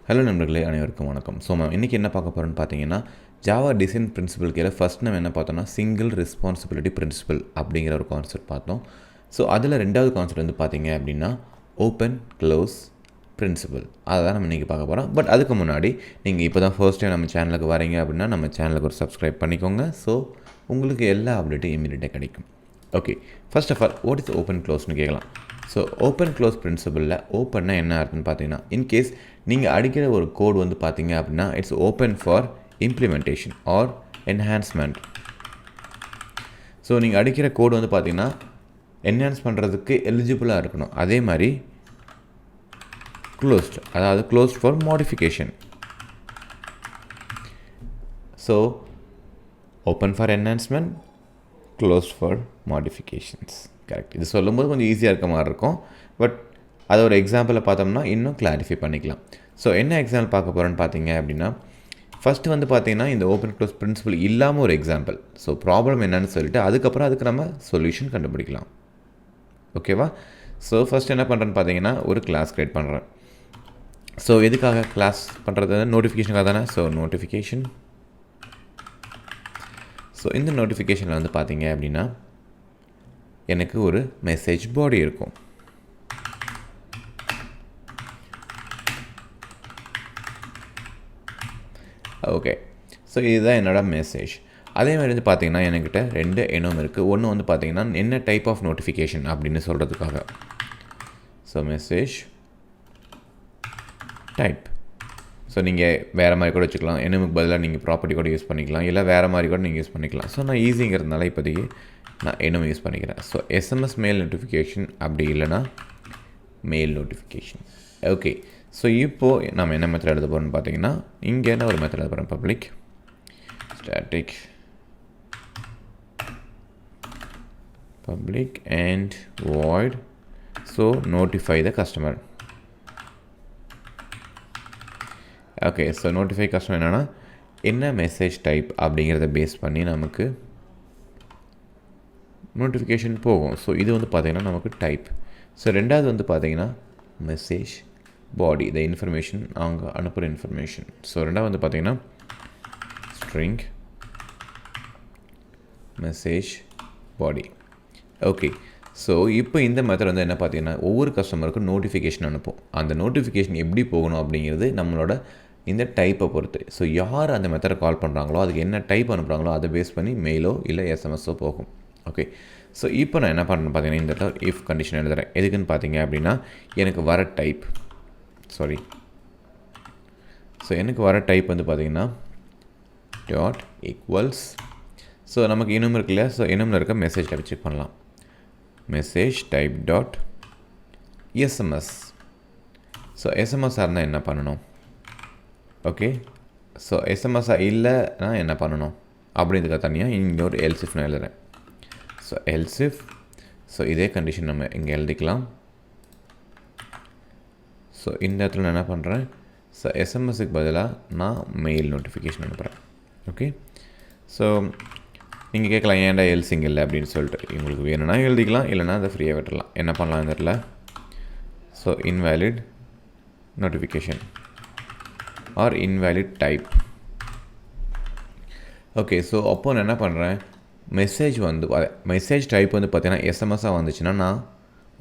Hello நண்பர்களே, அனைவருக்கும் வணக்கம். ஸோ இன்றைக்கி என்ன பார்க்க போகிறோன்னு பார்த்தீங்கன்னா, ஜாவா டிசைன் பிரின்சிபல் கீழே ஃபஸ்ட் நம்ம என்ன பார்த்தோம்னா சிங்கிள் ரெஸ்பான்சிபிலிட்டி பிரின்சிபல் அப்படிங்கிற ஒரு கான்செப்ட் பார்த்தோம். ஸோ அதில் ரெண்டாவது கான்செப்ட் வந்து பார்த்தீங்க அப்படின்னா ஓப்பன் க்ளோஸ் பிரின்சிபல். அதை தான் நம்ம இன்றைக்கி பார்க்க போகிறோம். பட் அதுக்கு முன்னாடி நீங்கள் இப்போ தான் ஃபர்ஸ்ட் டைம் நம்ம சேனலுக்கு வரீங்க அப்படின்னா நம்ம சேனலுக்கு ஒரு சப்ஸ்கிரைப் பண்ணிக்கோங்க. ஸோ உங்களுக்கு எல்லா அப்டேட்டும் இமீடியட்டாக கிடைக்கும். Okay, first of all what is open க்ளோஸ்னு கேட்கலாம். ஸோ ஓப்பன் க்ளோஸ் பிரின்சிபலில் ஓப்பன்னா என்ன அர்த்தம்னு பார்த்தீங்கன்னா, இன்கேஸ் நீங்கள் அடிக்கிற ஒரு கோட் வந்து பார்த்தீங்க அப்படின்னா it's open for implementation or enhancement. So நீங்கள் அடிக்கிற கோடு வந்து பார்த்தீங்கன்னா என்ஹான்ஸ் பண்ணுறதுக்கு எலிஜிபிளாக இருக்கணும். அதே மாதிரி க்ளோஸ்ட், அதாவது closed for modification. So open for enhancement, closed for modifications. Correct. இது சொல்லும்போது கொஞ்சம் ஈஸியாக இருக்க மாதிரி இருக்கும். பட் அதை ஒரு எக்ஸாம்பிளை பார்த்தோம்னா இன்னும் கிளாரிஃபை பண்ணிக்கலாம். ஸோ என்ன எக்ஸாம்பிள் பார்க்க போகிறோன்னு பார்த்தீங்க அப்படின்னா, ஃபஸ்ட்டு வந்து பார்த்தீங்கன்னா இந்த ஓப்பன் க்ளோஸ் பிரின்சிபல் இல்லாமல் ஒரு எக்ஸாம்பிள். ஸோ ப்ராப்ளம் என்னன்னு சொல்லிட்டு அதுக்கப்புறம் அதுக்கு நம்ம சொல்யூஷன் கண்டுபிடிக்கலாம். ஓகேவா? ஸோ ஃபஸ்ட் என்ன பண்ணுறேன்னு பார்த்தீங்கன்னா ஒரு கிளாஸ் க்ரியேட் பண்ணுறேன். ஸோ எதுக்காக கிளாஸ் பண்ணுறது? நோட்டிஃபிகேஷனுக்காக தானே. So notification. ஸோ இந்த நோட்டிஃபிகேஷனில் வந்து பார்த்தீங்க அப்படின்னா எனக்கு ஒரு மெசேஜ் பாடி இருக்கும். ஓகே, ஸோ இதுதான் என்னோட மெசேஜ். அதே மாதிரி வந்து பார்த்தீங்கன்னா என்கிட்ட ரெண்டு எண்ணம் இருக்குது. ஒன்று வந்து பார்த்தீங்கன்னா என்ன டைப் ஆஃப் நோட்டிஃபிகேஷன் அப்படின்னு சொல்கிறதுக்காக. So message type. ஸோ நீங்கள் வேறு மாதிரி கூட வச்சுக்கலாம். எண்ணுக்கு பதிலாக நீங்கள் ப்ராப்பர்ட்டி கூட யூஸ் பண்ணிக்கலாம், இல்லை வேறு மாதிரி கூட நீங்கள் யூஸ் பண்ணிக்கலாம். ஸோ நான் ஈஸிங்கிறதுனால இப்போதைக்கு நான் எண்ணும் யூஸ் பண்ணிக்கிறேன். ஸோ எஸ்எம்எஸ் மெயில் நோட்டிஃபிகேஷன், அப்படி இல்லைனா மெயில் நோட்டிஃபிகேஷன். ஓகே, ஸோ இப்போது நம்ம என்ன மெத்தட் எழுத போகிறோம்னு பார்த்தீங்கன்னா இங்கே என்ன ஒரு மெத்தட் எழுத போகிறோம். Public static public and void so notify the customer. Okay, so notify customer என்னென்னா என்ன மெசேஜ் டைப் அப்படிங்கிறத பேஸ் பண்ணி நமக்கு நோட்டிஃபிகேஷன் போகும். ஸோ இது வந்து பார்த்திங்கன்னா நமக்கு டைப். ஸோ ரெண்டாவது வந்து பார்த்திங்கன்னா மெசேஜ் பாடி, த இன்ஃபர்மேஷன், அவங்க அனுப்புகிற இன்ஃபர்மேஷன். ஸோ ரெண்டாவது வந்து பார்த்திங்கன்னா string message body. Okay, so இப்போ இந்த மெத்தட் வந்து என்ன பார்த்தீங்கன்னா ஒவ்வொரு கஸ்டமருக்கும் நோட்டிஃபிகேஷன் அனுப்பும். அந்த நோட்டிஃபிகேஷன் எப்படி போகணும் அப்படிங்கிறது நம்மளோட இந்த டைப்பை பொறுத்து. ஸோ யார் அந்த மெத்தடை கால் பண்ணுறாங்களோ அதுக்கு என்ன டைப் அனுப்புகிறாங்களோ அதை பேஸ் பண்ணி மெயிலோ இல்லை எஸ்எம்எஸோ போகும். ஓகே, ஸோ இப்போ நான் என்ன பண்ணுறேன்னு பார்த்தீங்கன்னா இந்த இடத்துல இஃப் கண்டிஷன் எழுதுகிறேன். எதுக்குன்னு பார்த்தீங்க அப்படின்னா எனக்கு வர டைப் ஸோ எனக்கு வர டைப் வந்து பார்த்தீங்கன்னா டாட் ஈக்குவல்ஸ். ஸோ நமக்கு இன்னும் இருக்கு இல்லையா? ஸோ இன்னும் இருக்க மெசேஜ் டைப் செக் பண்ணலாம். Message type dot SMS. So எஸ்எம்எஸ்ஸாக இருந்தால் என்ன பண்ணணும்? ஓகே, ஸோ எஸ்எம்எஸ்ஸாக இல்லைனா என்ன பண்ணணும் அப்படின்றதுக்காக தனியாக இங்கே ஒரு எல்சிஃப் நான் எழுதுகிறேன். So elif. ஸோ இதே கண்டிஷன் நம்ம இங்கே எழுதிக்கலாம். ஸோ இந்த இடத்துல நான் என்ன பண்ணுறேன்? ஸோ எஸ்எம்எஸ்க்கு பதிலாக நான் மெயில் நோட்டிஃபிகேஷன் அனுப்புகிறேன். ஓகே, ஸோ நீங்கள் கேட்கலாம் ஏன்டா எல்சிங் இல்லை அப்படின்னு சொல்லிட்டு. உங்களுக்கு வேணும்னா எழுதிக்கலாம், இல்லைனா அதை ஃப்ரீயாக விட்டுடலாம். என்ன பண்ணலாம் இந்த இடத்துல? So invalid notification or invalid type. Okay, so அப்போ நான் என்ன பண்ணுறேன்? மெசேஜ் டைப் வந்து பார்த்தீங்கன்னா எஸ்எம்எஸ்ஸாக வந்துச்சுன்னா நான்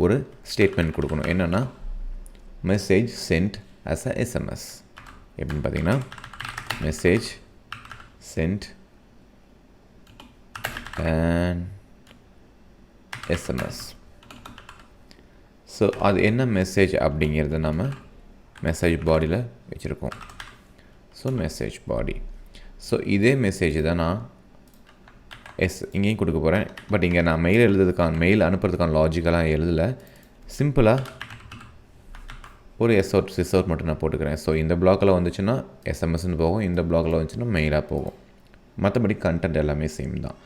ஒரு ஸ்டேட்மெண்ட் கொடுக்கணும். என்னென்னா message sent as a SMS. எப்படின்னு பார்த்தீங்கன்னா message sent and SMS. So அது என்ன மெசேஜ் அப்படிங்கிறத நம்ம மெசேஜ் பாடியில் வச்சுருக்கோம். So message body. ஸோ இதே மெசேஜ் தான் நான் இங்கேயும் கொடுக்க போகிறேன். பட் இங்கே நான் மெயில் அனுப்புறதுக்கான லாஜிக்கலாக எழுதலை. சிம்பிளாக ஒரு சிஸ்அவுட் மட்டும் நான் போட்டுக்கிறேன். ஸோ இந்த பிளாக்கில் வந்துச்சுன்னா எஸ்எம்எஸ்ன்னு போகும், இந்த பிளாக்கில் வந்துச்சுன்னா மெயிலாக போகும். மற்றபடி கண்டென்ட் எல்லாமே சேம் தான்.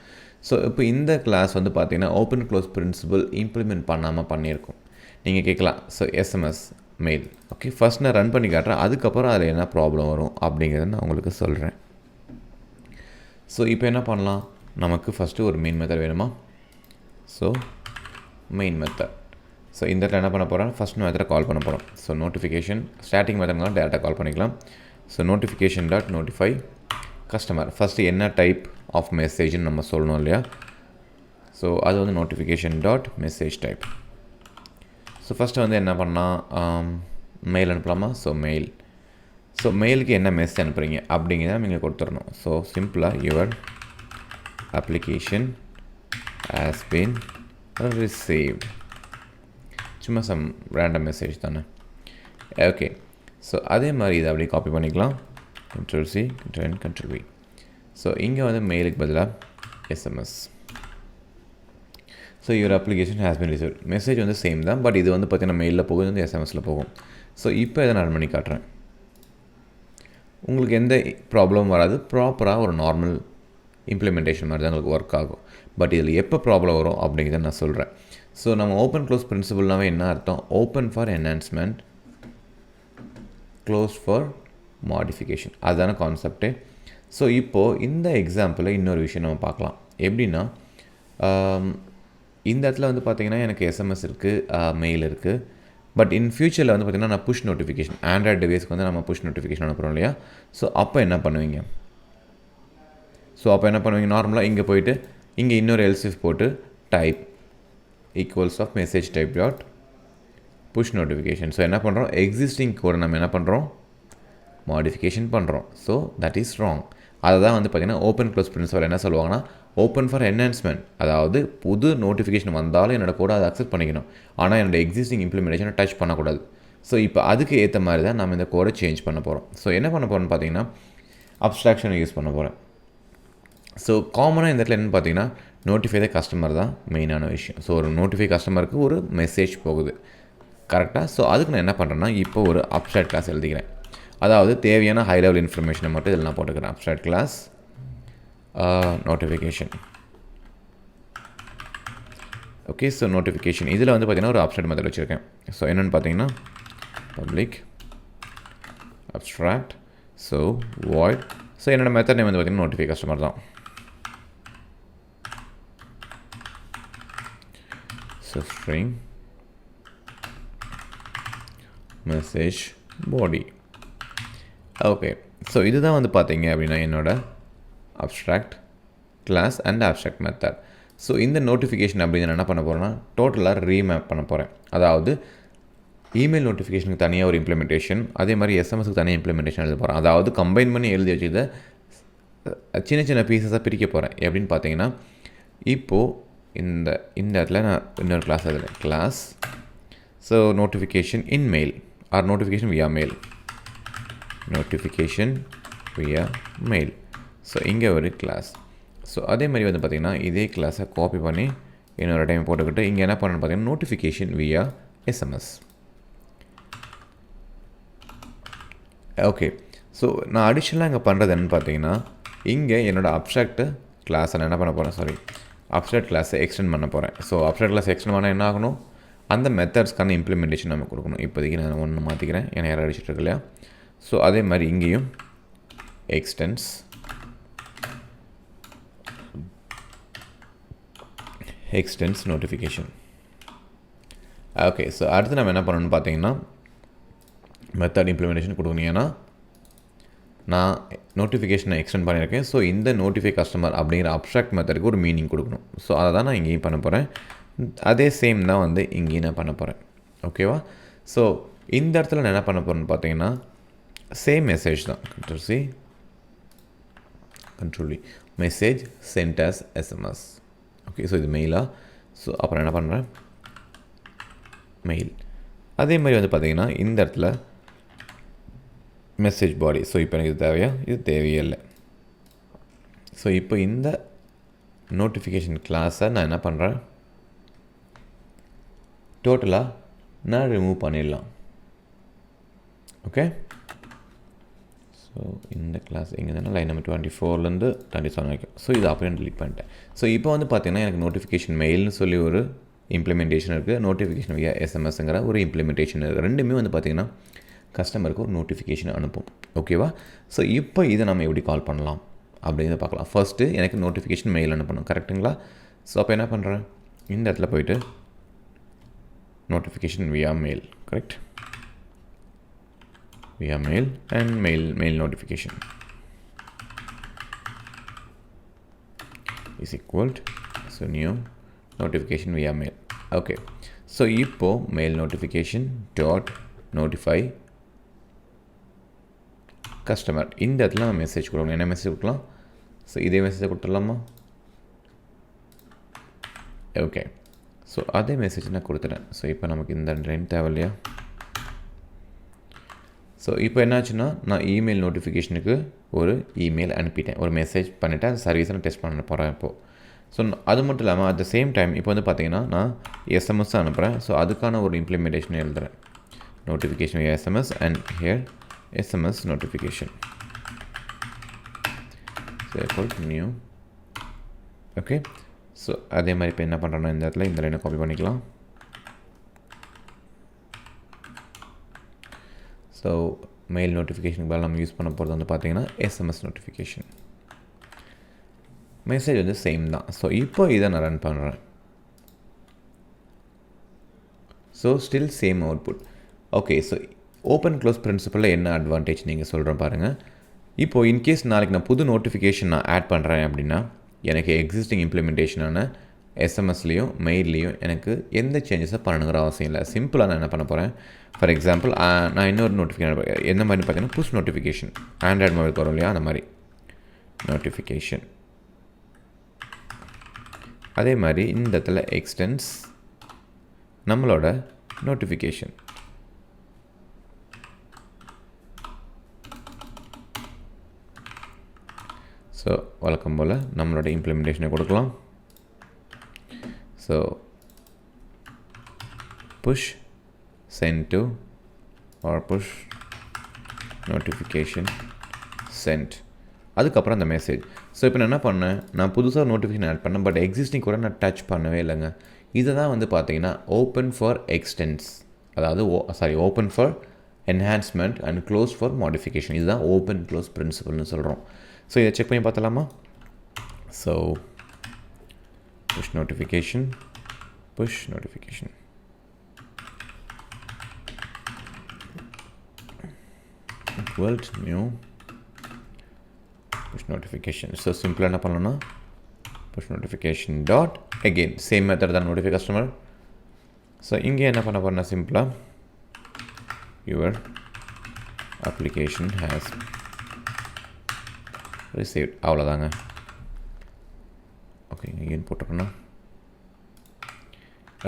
ஸோ இப்போ இந்த கிளாஸ் வந்து பார்த்திங்கன்னா ஓப்பன் க்ளோஸ் பிரின்சிபல் இம்ப்ளிமெண்ட் பண்ணாமல் பண்ணியிருக்கோம். நீங்கள் கேட்கலாம் so SMS mail. Okay, first நான் ரன் பண்ணி காட்டுறேன், அதுக்கப்புறம் அதில் என்ன ப்ராப்ளம் வரும் அப்படிங்கிறத நான் உங்களுக்கு சொல்கிறேன். ஸோ இப்போ என்ன பண்ணலாம்? நமக்கு ஃபஸ்ட்டு ஒரு மெயின் மெத்தட் வேணுமா? ஸோ மெயின் மெத்தட் ஸோ இந்த இடத்துல என்ன பண்ண போகிறேன், ஃபஸ்ட் மெத்தடை கால் பண்ண போகிறோம். ஸோ நோட்டிஃபிகேஷன் ஸ்டார்டிங் மெத்தட்லாம் டேரெக்டாக கால் பண்ணிக்கலாம். So notification dot notify customer. First என்ன டைப் ஆஃப் மெசேஜ்னு நம்ம சொல்லணும் இல்லையா. ஸோ அது வந்து notification dot message type. So first வந்து என்ன பண்ணால் மெயில் அனுப்பலாமா. So mail. ஸோ மெயிலுக்கு என்ன மெசேஜ் அனுப்புகிறீங்க அப்படிங்கிறத நீங்கள் கொடுத்துடணும். ஸோ சிம்பிளாக your application has been received. சும்மா சம் ரேண்டம் மெசேஜ் தானே. ஓகே. ஸோ அதே மாதிரி இதை அப்படியே காப்பி பண்ணிக்கலாம். Ctrl+C Ctrl+V. ஸோ இங்கே வந்து மெயிலுக்கு பதிலாக SMS. So your application has been received. Message வந்து சேம் தான், பட் இது வந்து பார்த்தீங்கன்னா மெயிலில் போகுது, வந்து எஸ்எம்எஸில் போகும். ஸோ இப்போ இதை நான் பண்ணி காட்டுறேன். உங்களுக்கு எந்த ப்ராப்ளமும் வராது. ப்ராப்பராக ஒரு நார்மல் இம்ப்ளிமெண்டேஷன் மாதிரி தான் உங்களுக்கு ஒர்க் ஆகும். பட் இதில் எப்போ ப்ராப்ளம் வரும் அப்படிங்கிறத நான் சொல்கிறேன். ஸோ நம்ம ஓப்பன் க்ளோஸ் பிரின்சிபல்னாவே என்ன அர்த்தம், open for enhancement, close for modification, அதுதான கான்செப்டே. ஸோ இப்போது இந்த எக்ஸாம்பிளில் இன்னொரு விஷயம் நம்ம பார்க்கலாம். எப்படின்னா இந்த இடத்துல வந்து பார்த்திங்கன்னா எனக்கு எஸ்எம்எஸ் இருக்குது, மெயில் இருக்குது. பட் இன் ஃபியூச்சரில் வந்து பார்த்திங்கன்னா நான் புஷ் நோட்டிஃபிகேஷன், ஆண்ட்ராய்டு டிவைஸ்க்கு வந்து நம்ம புஷ் நோட்டிஃபிகேஷன் அனுப்புகிறோம் இல்லையா. ஸோ அப்போ என்ன பண்ணுவீங்க, நார்மலாக இங்கே போயிட்டு இங்கே இன்னொரு எல்சிஃப் போட்டு type equals of message type dot push notification. So என்ன பண்ணுறோம், எக்ஸிஸ்டிங் கோடை நம்ம என்ன பண்ணுறோம், மாடிஃபிகேஷன் பண்ணுறோம். So that is wrong. அதை தான் வந்து பார்த்திங்கன்னா ஓப்பன் க்ளோஸ் பிரின்சிபல் என்ன சொல்லுவாங்கன்னா ஓப்பன் ஃபார் என்ஹான்ஸ்மெண்ட், அதாவது புது நோட்டிஃபிகேஷன் வந்தாலும் என்னோடய கோடை அதை அக்செப்ட் பண்ணிக்கணும், ஆனால் என்னோட எக்ஸிஸ்டிங் இம்ப்ளிமெண்டேஷனை டச் பண்ணக்கூடாது. ஸோ இப்போ அதுக்கு ஏற்ற மாதிரி தான் நம்ம இந்த கோடை சேஞ்ச் பண்ண போகிறோம். ஸோ என்ன பண்ண போகிறோம்னு பார்த்தீங்கன்னா அப்ஸ்ட்ராக்ஷனை யூஸ் பண்ண போகிறேன். ஸோ காமனாக இந்த இடத்துல என்னென்னு பார்த்தீங்கன்னா நோட்டிஃபை த கஸ்டமர் தான் மெயினான விஷயம். ஸோ ஒரு நோட்டிஃபை கஸ்டமருக்கு ஒரு மெசேஜ் போகுது கரெக்டாக. ஸோ அதுக்கு நான் என்ன பண்ணுறேன்னா இப்போ ஒரு அப்ஸ்ட்ராக்ட் கிளாஸ் எழுதிக்கிறேன். அதாவது தேவையான ஹை லெவல் இன்ஃபர்மேஷனை மட்டும் இதில் நான் போட்டுக்கிறேன். Abstract class notification. Okay. So notification இதில் வந்து பார்த்திங்கன்னா ஒரு அப்ஸ்ட்ராக்ட் மெத்தட் வச்சுருக்கேன். ஸோ என்னென்னு பார்த்தீங்கன்னா public abstract so void. So என்னோடய மெத்தட் நேம் வந்து பார்த்திங்கன்னா நோட்டிஃபை கஸ்டமர் தான். So string message body. Okay. So இதுதான் வந்து பார்த்தீங்க அப்படின்னா என்னோடய abstract class and abstract method. So இந்த நோட்டிஃபிகேஷன் அப்படின்னு நான் என்ன பண்ண போகிறேன்னா டோட்டலாக ரீமேப் பண்ண போகிறேன். அதாவது இமெயில் நோட்டிஃபிகேஷனுக்கு தனியாக ஒரு இம்ப்ளிமெண்டேஷன், அதே மாதிரி எஸ்எம்எஸ்க்கு தனியாக இம்ப்ளிமெண்டேஷன் எழுத போகிறேன். அதாவது கம்பைன் பண்ணி எழுதி வச்சதை சின்ன சின்ன பீசஸாக பிரிக்க போகிறேன். எப்படின்னு பார்த்தீங்கன்னா இப்போது இந்த இடத்துல நான் இன்னொரு கிளாஸ் எழுதுறேன். கிளாஸ் ஸோ நோட்டிஃபிகேஷன் இன் மெயில் ஆர் நோட்டிஃபிகேஷன் வியா மெயில், நோட்டிஃபிகேஷன் வியா மெயில். ஸோ இங்கே ஒரு கிளாஸ். ஸோ அதே மாதிரி வந்து பார்த்திங்கன்னா இதே கிளாஸை காப்பி பண்ணி இன்னொரு டைம் போட்டுக்கிட்டு இங்கே என்ன பண்ணணும்னு பார்த்தீங்கன்னா நோட்டிஃபிகேஷன் வியா எஸ்எம்எஸ். ஓகே. ஸோ நான் அடிஷ்னலாக இங்கே பண்ணுறது என்னென்னு பார்த்தீங்கன்னா இங்கே என்னோடய அப்ஸ்ட்ராக்ட் கிளாஸை நான் என்ன பண்ண போகிறேன், அப்ஸ்ட்ராக்ட் கிளாஸை எக்ஸ்டெண்ட் பண்ண போகிறேன். ஸோ அப்ஸ்ட்ராக்ட் கிளாஸ் எக்ஸ்டெண்ட் பண்ணால் என்ன ஆகணும், அந்த மெத்தட்ஸ்க்கான இம்ப்ளிமெண்டேஷன் நம்ம கொடுக்கணும். இப்போதைக்கு நான் ஒன்று மாற்றிக்கிறேன், ஏன்னா யாரும் அடிச்சுட்டு இருக்கு இல்லையா. ஸோ அதே மாதிரி இங்கேயும் எக்ஸ்டென்ஸ் நோட்டிஃபிகேஷன். ஓகே. ஸோ அடுத்து நம்ம என்ன பண்ணணும்னு பார்த்தீங்கன்னா மெத்தட் இம்ப்ளிமெண்டேஷன் கொடுக்கணும். ஏன்னா நான் நோட்டிஃபிகேஷனை எக்ஸ்டெண்ட் பண்ணியிருக்கேன். ஸோ இந்த நோட்டிஃபை கஸ்டமர் அப்படிங்கிற அப்ஸ்ட்ராக்ட் மெத்தடுக்கு ஒரு மீனிங் கொடுக்கணும். ஸோ அதை தான் நான் இங்கேயும் பண்ண போகிறேன். அதே சேம் தான் வந்து இங்கேயும் நான் பண்ண போகிறேன். ஓகேவா. ஸோ இந்த இடத்துல நான் என்ன பண்ண போகிறேன்னு பார்த்தீங்கன்னா சேம் மெசேஜ் தான். Ctrl+C Ctrl+V message sent as SMS. Okay. So இது மெயிலாக. ஸோ அப்புறம் என்ன பண்ணுறேன், மெயில். அதே மாதிரி வந்து பார்த்திங்கன்னா இந்த இடத்துல மெசேஜ் பாடி. ஸோ இப்போ எனக்கு இது தேவையா, இது தேவையே இல்லை. ஸோ இப்போ இந்த நோட்டிஃபிகேஷன் கிளாஸை நான் என்ன பண்ணுறேன், டோட்டலாக நான் ரிமூவ் பண்ணிடலாம். ஓகே. ஸோ இந்த கிளாஸ் இங்கே தானே லைன் நம்பர் 24லேருந்து 27 வரைக்கும். ஸோ இது அப்படியே டிலீட் பண்ணிட்டேன். ஸோ இப்போ வந்து பார்த்திங்கன்னா எனக்கு நோட்டிஃபிகேஷன் மெயில்னு சொல்லி ஒரு இம்ப்ளிமெண்டேஷன் இருக்குது, நோட்டிஃபிகேஷன் வியா எஸ்எம்எஸ்ங்கிற ஒரு இம்ப்ளிமெண்டேஷன் இருக்குது. ரெண்டுமே வந்து பார்த்திங்கன்னா கஸ்டமருக்கு ஒரு நோட்டிஃபிகேஷன் அனுப்பும். ஓகேவா. ஸோ இப்போ இதை நம்ம எப்படி கால் பண்ணலாம் அப்படிங்கிறத பார்க்கலாம். ஃபஸ்ட்டு எனக்கு நோட்டிஃபிகேஷன் மெயில் அனுப்பணும், கரெக்டுங்களா. ஸோ அப்போ என்ன பண்ணுறேன், இந்த இடத்துல போய்ட்டு notification via mail, correct? Via mail and mail notification is equal to, so new notification via mail. Okay, so இப்போ mail notification dot notify customer இந்த இடத்துல நம்ம மெசேஜ் கொடுக்கணும். என்ன மெசேஜ் கொடுக்கலாம்? ஸோ இதே மெசேஜை கொடுத்துடலாமா? ஓகே, ஸோ அதே மெசேஜ் நான் கொடுத்துட்டேன். ஸோ இப்போ நமக்கு இந்த லைன் தேவை இல்லையா? ஸோ இப்போ என்னாச்சுன்னா நான் இமெயில் நோட்டிஃபிகேஷனுக்கு ஒரு இமெயில் அனுப்பிட்டேன், ஒரு மெசேஜ் பண்ணிவிட்டேன். அந்த சர்வீஸை நான் டெஸ்ட் பண்ண போகிறேன் இப்போது. ஸோ அது மட்டும் இல்லாமல் அட் த சேம் டைம் இப்போ வந்து பார்த்தீங்கன்னா நான் எஸ்எம்எஸ் அனுப்புகிறேன். ஸோ அதுக்கான ஒரு இம்ப்ளிமெண்டேஷன் எழுதுகிறேன். Notification SMS and here SMS notification. So equal to new. Okay. So அதே மாதிரி இப்போ என்ன பண்ணுறோன்னா இந்த இடத்துல இந்த லைனை காப்பி பண்ணிக்கலாம். ஸோ மெயில் நோட்டிஃபிகேஷனுக்கு பதில் நம்ம யூஸ் பண்ண போகிறது வந்து பார்த்தீங்கன்னா எஸ்எம்எஸ் நோட்டிஃபிகேஷன். மெசேஜ் வந்து சேம் தான். ஸோ இப்போ இதை நான் ரன் பண்ணுறேன். So still same output. Okay, so open close பிரின்சிபலில் என்ன அட்வான்டேஜ் நீங்கள் சொல்கிறேன் பாருங்கள். இப்போது இன்கேஸ் நாளைக்கு நான் புது நோட்டிஃபிகேஷன் நான் ஆட் பண்ணுறேன் அப்படின்னா எனக்கு எக்ஸிஸ்டிங் இம்ப்ளிமெண்டேஷனான எஸ்எம்எஸ்லேயும் மெயில்லையும் எனக்கு எந்த சேஞ்சஸை பண்ணணுங்கிற அவசியம் இல்லை. சிம்பிளாக நான் என்ன பண்ண போகிறேன், ஃபார் எக்ஸாம்பிள் நான் இன்னொரு நோட்டிஃபிகேஷன் எந்த மாதிரி பார்த்தீங்கன்னா புஷ் நோட்டிஃபிகேஷன் ஆண்ட்ராய்டு மொபைலுக்கு வரும் இல்லையா, அந்த மாதிரி நோட்டிஃபிகேஷன். அதே மாதிரி இந்த இடத்துல எக்ஸ்டென்ஸ் நம்மளோட நோட்டிஃபிகேஷன். ஸோ வழக்கம் போல் நம்மளோட இம்ப்ளிமெண்டேஷனை கொடுக்கலாம். So push sent to or push notification sent, அதுக்கப்புறம் அந்த மெசேஜ். ஸோ இப்போ நான் என்ன பண்ணேன், நான் புதுசாக நோட்டிஃபிகேஷன் ஆட் பண்ணேன், பட் எக்ஸிஸ்டிங் கூட நான் டச் பண்ணவே இல்லைங்க. இதை தான் வந்து பார்த்தீங்கன்னா ஓப்பன் ஃபார் எக்ஸ்டென்ஸ், அதாவது open for enhancement and close for modification. இதுதான் ஓப்பன் க்ளோஸ் பிரின்சிபல்னு சொல்கிறோம். ஸோ இதை செக் பண்ணி பார்த்தலாமா? So push notification equal to new push notification. So சிம்பிளாக என்ன பண்ணலாம்னா push notification dot again same method தான் notify customer. ஸோ இங்கே என்ன பண்ண போகிறேன்னா சிம்பிளாக your application has received, அவ்வளோதாங்க. ஓகே, again போட்டுக்கணும்.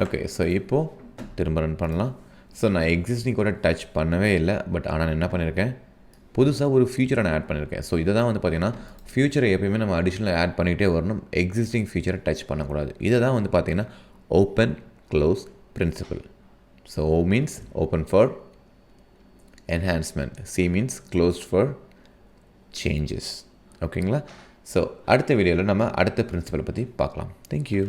ஓகே, ஸோ இப்போது திரும்ப ரன் பண்ணலாம். ஸோ நான் எக்ஸிஸ்டிங் கூட டச் பண்ணவே இல்லை, பட் ஆனால் நான் என்ன பண்ணியிருக்கேன், புதுசாக ஒரு ஃபியூச்சரை நான் ஆட் பண்ணியிருக்கேன். ஸோ இதை தான் வந்து பார்த்திங்கன்னா ஃபியூச்சரை எப்போயுமே நம்ம அடிஷ்னலாக ஆட் பண்ணிகிட்டே வரணும், எக்ஸிஸ்டிங் ஃபியூச்சரை டச் பண்ணக்கூடாது. இதை தான் வந்து பார்த்திங்கன்னா open close principle. So O means open for enhancement, C means closed for changes. ஓகேங்களா? ஸோ அடுத்த வீடியோவில் நம்ம அடுத்த பிரின்சிபலை பற்றி பார்க்கலாம். தேங்க்யூ.